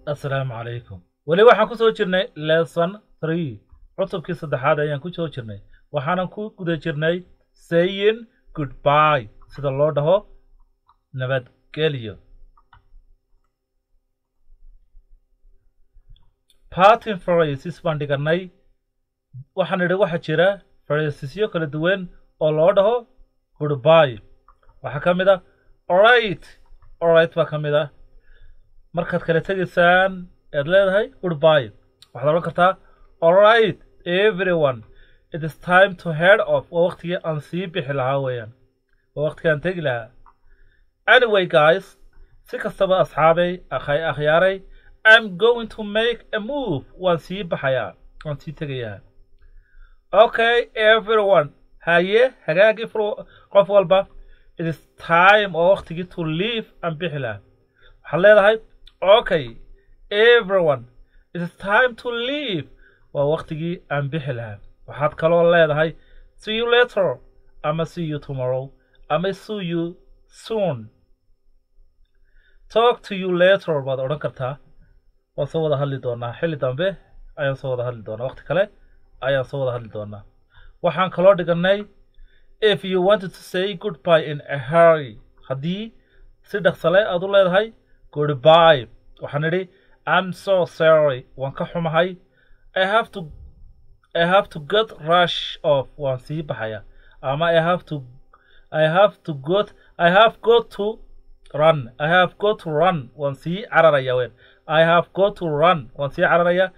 السلام عليكم weli waxaan ku soo jirnay lesson 3 cutubkii saddexaad ayaan ku soo jirnay waxaan ku guda jirnay saying goodbye sida loo dhaho nabadgelyo parting phrases baan dhiganay waxaan idhi waxa jira phrasesyo kala duwan oo loo dhaho goodbye waxa ka mid ah alright baa ka mid ah markaad kala tegaysaan aad leedahay goodbye waxaad oran kartaa alright everyone it is time to head off waa waqtigii aan sii bixi lahaa weeyaan waa waqtigii aan tegi lahaa anyway guys si kastaba asxaabay akhyaaray I'm going to make a move waan sii baxayaa waan sii tegayaa okay everyone haye hagaagii qof walba it is time oo waqtigii to leave aan bixi lahaa waxaad leedahay okay everyone it is time to leave waa waqtigii aan bixi lahaa waxaad kaloo leedahay see you later ama see you tomorrow ama see you soon talk to you later baad odhan kartaa waan soo wada hadli doonaa xilli dambe ayaan soo wada hadli doonaa waqti kale ayaan soo wada hadli doonaa waxaan kaloo dhiganay if you wanted to say goodbye in a hurry haddii si dhaqsale aad u leedahay goodbye waxaan idhi I'm so sorry waan ka xumahay I have to get rush off waan sii baxaya ama I have got to run waan sii cararaya ween I have got to run waan sii cararaya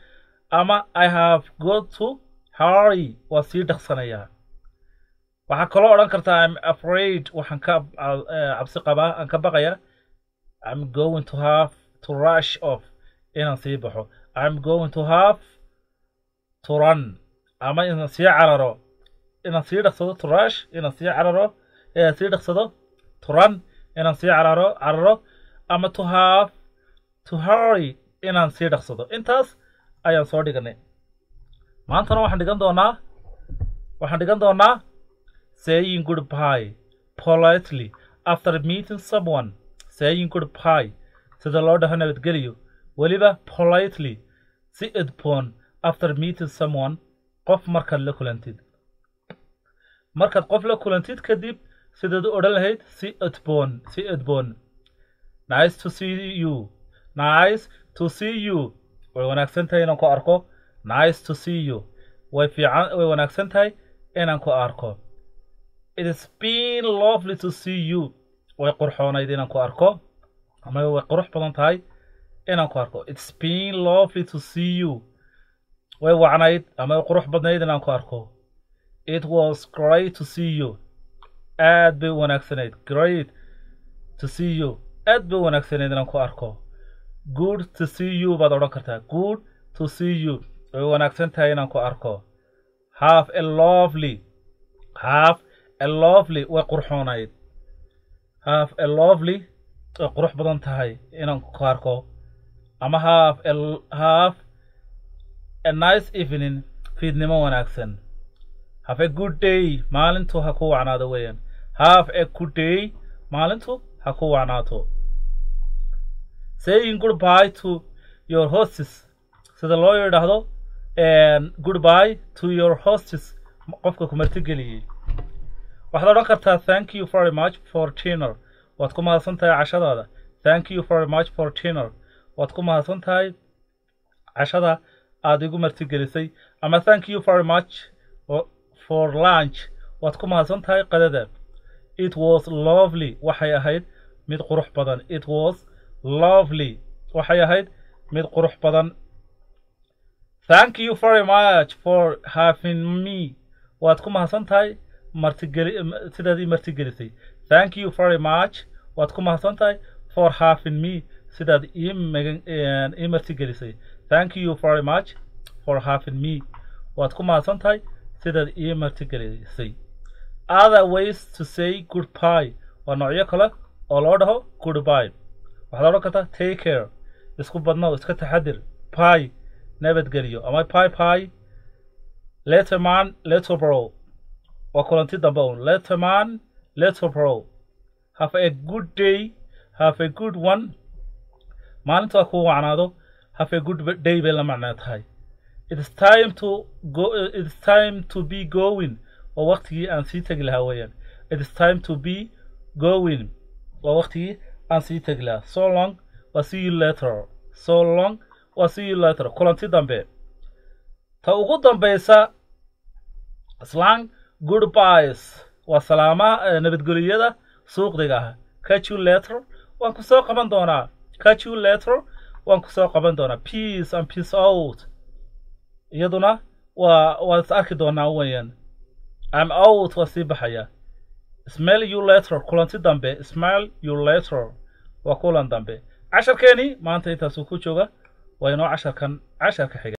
ama I have got to hurry waan sii dhaqsanaya waxaa kaloo odhan kartaa I'm afraid waxaan ka cabsi qabaa aan ka baqaya I'm going to have to rush off inaan sii baxo I'm going to have to run ama inaan sii cararo inaan sii dhaqsado to rush inaan sii cararo sii dhaqsado to run inaan sii cararo ama to have to hurry inaan sii dhaqsado intaas ayaan soo dhiganay maantana waxaan dhigan doonaa saying goodbye politely after meeting someone saying goodbye sida loo dhaho nabadgelyo weliba politely si edboon after meeting someone qof markaad la kulantid markaad qof la kulantid kadib sidaad u odhan lahayd si edboon nice to see you way wanaagsan tahay inaan ku arko nice to see you way wanaagsan tahay inaan ku arko it has been lovely to see you way qurxoonayd inaan ku arko ama way qurux badan tahay inaan ku arko it's been lovely to see you way wacnayd ama way qurux badnayd inaan ku arko it was great to see you aad bay wanaagsanayd great to see you aad bay wanaagsanayd inaan ku arko good to see you baad odhan kartaa good to see you way wanaagsan tahay inaan ku arko have a lovely way qurxoonayd have a lovely way qurux badan tahay inaan ku arko ama have a nice evening fiidnimo wanaagsan have a good day maalintu ha ku wacnaado weeyaan have a good day maalintu ha ku wacnaato saying goodbye to your hostess sida loo yidhaahdo goodbye to your hostess qofka ku martigeliyey waxaad odhan kartaa thank you very much for dinner waad ku mahadsan tahay cashadaada thank you very much for dinner waad ku mahadsan tahay cashada aad igu martigelisay ama thank you very much for lunch waad ku mahadsan tahay qadada it was lovely waxay ahayd mid qurux badan it was lovely waxay ahayd mid qurux badan thank you very much for having me waad ku mahadsan tahay sidaad ii martigelisay thank you very much waad ku mahadsan tahay for having me sidaad ii martigelisay thank you very much for having me waad ku mahadsan tahay sidaad ii martigelisay other ways to say goodbye waa noocyo kale oo loo dhaho goodbye waxaad odhan kartaa take care isku badnow iska taxadir bye nabadgelyo ama bye later man later bro waa kulanti dambe un later man later bro have a good day have a good one maalinta ku wacnaado have a good day bay la macnaa tahay. It's time to go. It's time to be going. waa waqtigii aan sii tagi lahaa weeyaan. It's time to be going. waa waqtigii aan sii tagi lahaa. So long waa see you later. So long waa see you later. kulanti dambe. ta ugu dambaysa slang goodbyes waa salaamaha nabadgelyada suuqdiga ah. Catch you later waan ku soo qaban doonaa. Catch you later waan ku soo qaban doonaa. Peace and peace out iyaduna waa arki doonaa weeyaan. I'm out waa sii baxaya. Smell you later kulanti dambe. Smell you later waa kulan dambe. casharkeeni maanta intaasuu ku jooga waa inoo casharka xiga.